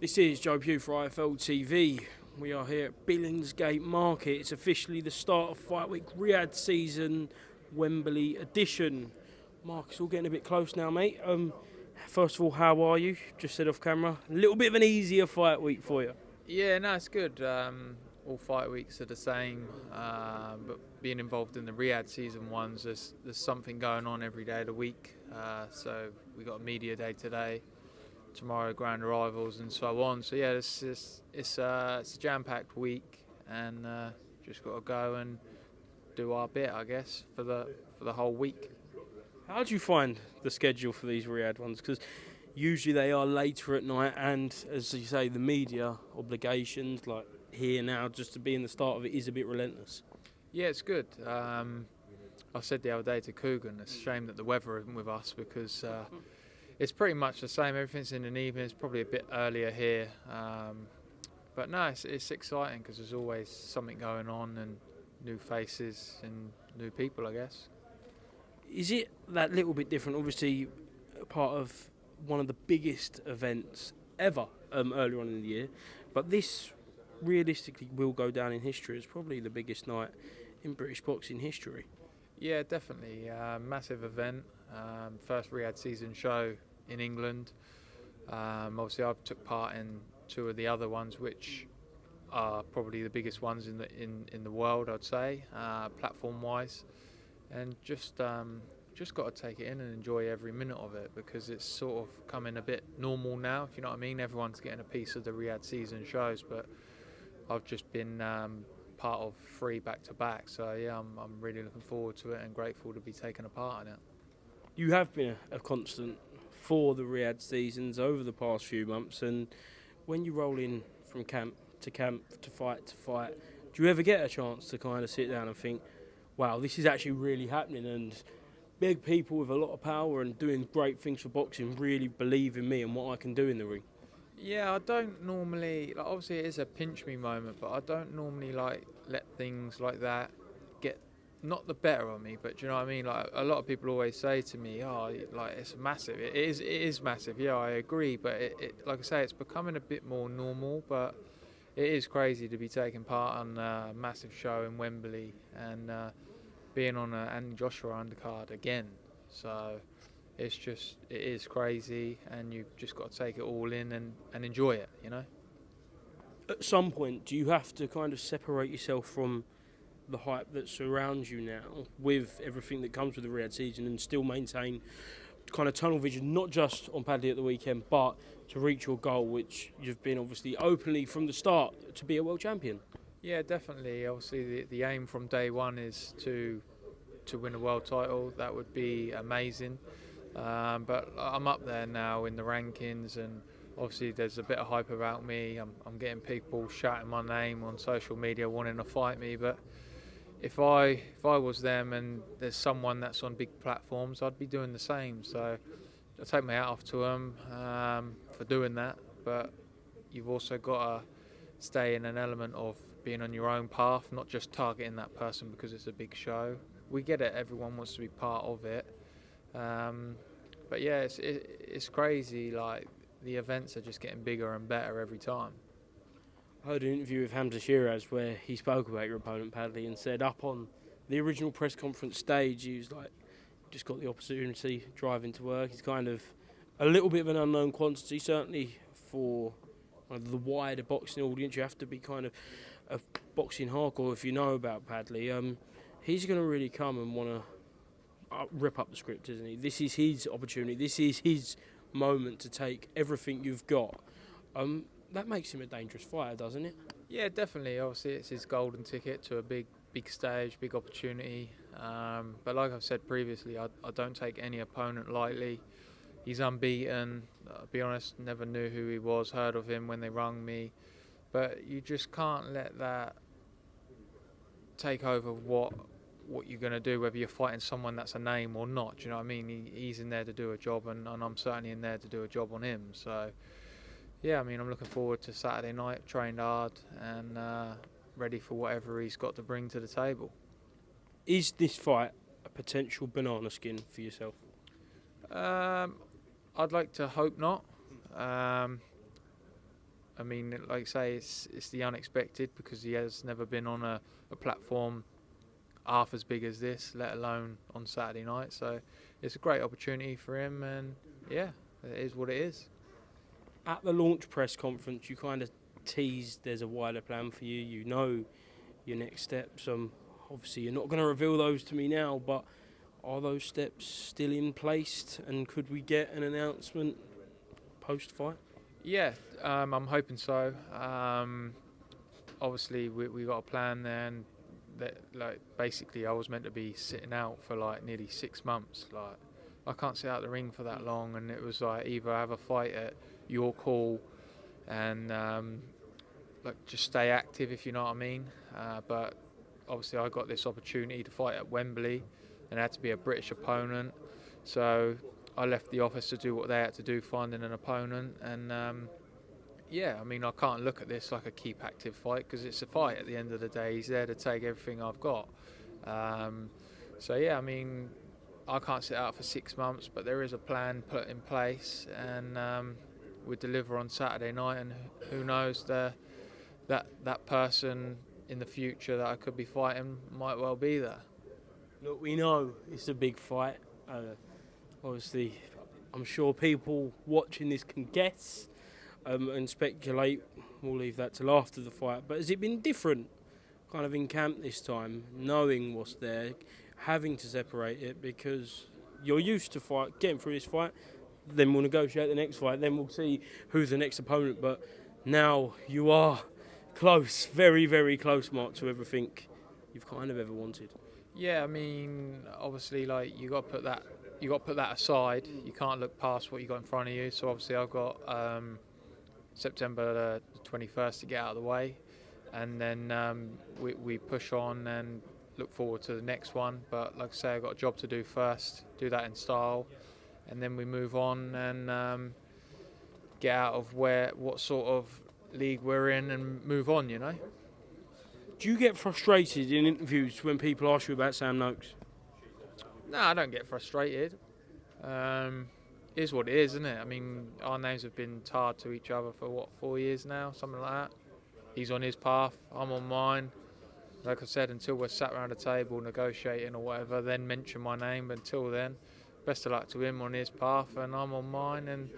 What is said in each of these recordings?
This is Joe Pugh for IFLTV. We are here at Billingsgate Market. It's officially the start of Fight Week Riyadh season, Wembley edition. Mark, it's all getting a bit close now, mate. First of all, how are you? Just said off camera. A little bit of an easier fight week for you. Yeah, no, it's good. All fight weeks are the same, but being involved in the Riyadh season ones, there's something going on every day of the week. So we got a media day today, tomorrow grand arrivals and so on. So yeah, it's a jam-packed week, and just got to go and do our bit, I guess, for the whole week. How do you find the schedule for these Riyadh ones? Because usually they are later at night, and as you say, the media obligations, like here now, just to be in the start of it, is a bit relentless. Yeah, it's good. I said the other day to Coogan, it's a shame that the weather isn't with us, because it's pretty much the same. Everything's in the evening. It's probably a bit earlier here, but no, it's exciting because there's always something going on and new faces and new people, I guess. Is it that little bit different? Obviously, part of one of the biggest events ever earlier on in the year, but this realistically will go down in history as probably the biggest night in British boxing history. Yeah, definitely. Massive event. First Riyadh season show in England. Obviously, I've took part in two of the other ones, which are probably the biggest ones in the world, I'd say, platform-wise. And just got to take it in and enjoy every minute of it, because it's sort of coming a bit normal now, if you know what I mean. Everyone's getting a piece of the Riyadh season shows, but I've just been part of 3 back-to-back. So yeah, I'm really looking forward to it and grateful to be taking a part in it. You have been a constant for the Riyadh seasons over the past few months, and when you roll in from camp to fight, do you ever get a chance to kind of sit down and think, wow, this is actually really happening, and big people with a lot of power and doing great things for boxing really believe in me and what I can do in the ring? Yeah, I don't normally, obviously it is a pinch me moment, but I don't normally let things like that get not the better of me, but do you know what I mean? Like, a lot of people always say to me, oh, it's massive. It is massive. Yeah, I agree, but it like I say, it's becoming a bit more normal, but it is crazy to be taking part on a massive show in Wembley and being on an Andy Joshua undercard again. So it is crazy, and you've just got to take it all in and enjoy it, you know? At some point, do you have to kind of separate yourself from the hype that surrounds you now with everything that comes with the Riyadh season and still maintain kind of tunnel vision, not just on Padley at the weekend, but to reach your goal, which you've been obviously openly from the start, to be a world champion? Yeah, definitely. Obviously, the aim from day one is to win a world title. That would be amazing. But I'm up there now in the rankings, and obviously there's a bit of hype about me. I'm getting people shouting my name on social media wanting to fight me, but if I was them and there's someone that's on big platforms, I'd be doing the same. So I take my hat off to them for doing that, but you've also got to stay in an element of being on your own path, not just targeting that person because it's a big show. We get it, everyone wants to be part of it. But yeah, it's crazy, like the events are just getting bigger and better every time. I heard an interview with Hamza Shiraz where he spoke about your opponent Padley and said up on the original press conference stage, he was like, just got the opportunity driving to work. He's kind of a little bit of an unknown quantity, certainly for the wider boxing audience. You have to be kind of a boxing hardcore if you know about Padley. He's going to really come and want to rip up the script, isn't he? This is his opportunity. This is his moment to take everything you've got. That makes him a dangerous fighter, doesn't it? Yeah, definitely. Obviously, it's his golden ticket to a big stage, big opportunity. But like I've said previously, I don't take any opponent lightly. He's unbeaten. I'll be honest, never knew who he was, heard of him when they rung me. But you just can't let that take over what you're going to do, whether you're fighting someone that's a name or not. Do you know what I mean? He's in there to do a job, and I'm certainly in there to do a job on him. So yeah, I mean, I'm looking forward to Saturday night, trained hard and ready for whatever he's got to bring to the table. Is this fight a potential banana skin for yourself? I'd like to hope not. I mean, like I say, it's the unexpected, because he has never been on a platform half as big as this, let alone on Saturday night. So it's a great opportunity for him, and yeah, it is what it is. At the launch press conference, you kind of teased there's a wider plan for you. You know your next steps. Obviously, you're not going to reveal those to me now, but are those steps still in place? And could we get an announcement post-fight? Yeah, I'm hoping so. Obviously, we got a plan there, and that, like, basically I was meant to be sitting out for like nearly 6 months. Like, I can't sit out the ring for that long, and it was like either have a fight at your call and like just stay active, if you know what I mean. But obviously I got this opportunity to fight at Wembley, and it had to be a British opponent. So I left the office to do what they had to do, finding an opponent. And yeah, I mean, I can't look at this like a keep active fight, because it's a fight at the end of the day. He's there to take everything I've got. So yeah, I mean, I can't sit out for 6 months, but there is a plan put in place, and we deliver on Saturday night, and who knows, that person in the future that I could be fighting might well be there. Look, we know it's a big fight. Obviously, I'm sure people watching this can guess and speculate. We'll leave that till after the fight. But has it been different kind of in camp this time, knowing what's there, having to separate it, because you're used to getting through this fight, then we'll negotiate the next fight, then we'll see who's the next opponent. But now you are close, very, very close, Mark, to everything you've kind of ever wanted. Yeah, I mean, obviously, like, you got to put that aside. You can't look past what you got in front of you. So obviously, I've got September the 21st to get out of the way, and then we push on and look forward to the next one. But like I say, I've got a job to do first, do that in style, and then we move on and get out of what sort of league we're in and move on, you know. Do you get frustrated in interviews when people ask you about Sam Noakes? No, I don't get frustrated. It is what it is, isn't it? I mean, our names have been tarred to each other for 4 years now, something like that. He's on his path, I'm on mine. Like I said, until we're sat around a table negotiating or whatever, then mention my name. But until then, best of luck to him on his path, and I'm on mine. And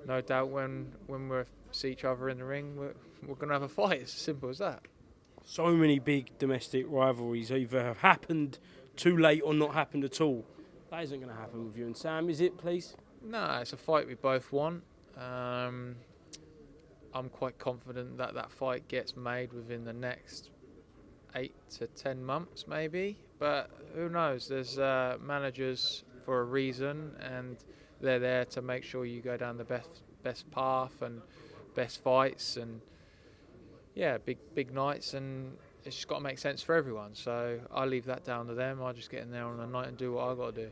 no doubt when we see each other in the ring, we're going to have a fight. It's as simple as that. So many big domestic rivalries either have happened too late or not happened at all. That isn't going to happen with you and Sam, is it, please? No, it's a fight we both want. I'm quite confident that fight gets made within the next 8 to 10 months, maybe. But who knows? There's managers for a reason, and they're there to make sure you go down the best path and best fights, and yeah, big nights, and it's just got to make sense for everyone. So I'll leave that down to them. I'll just get in there on the night and do what I got to do.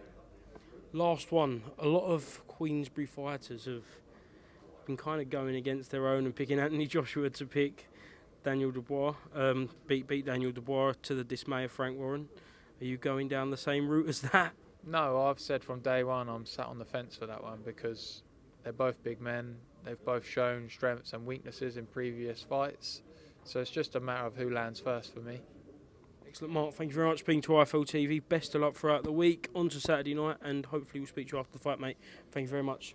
Last one. A lot of Queensbury fighters have been kind of going against their own and picking Anthony Joshua to pick Daniel Dubois, beat Daniel Dubois to the dismay of Frank Warren. Are you going down the same route as that? No, I've said from day one I'm sat on the fence for that one, because they're both big men. They've both shown strengths and weaknesses in previous fights. So it's just a matter of who lands first for me. Excellent, Mark. Thank you very much for being to IFLTV. Best of luck throughout the week, on to Saturday night, and hopefully we'll speak to you after the fight, mate. Thank you very much.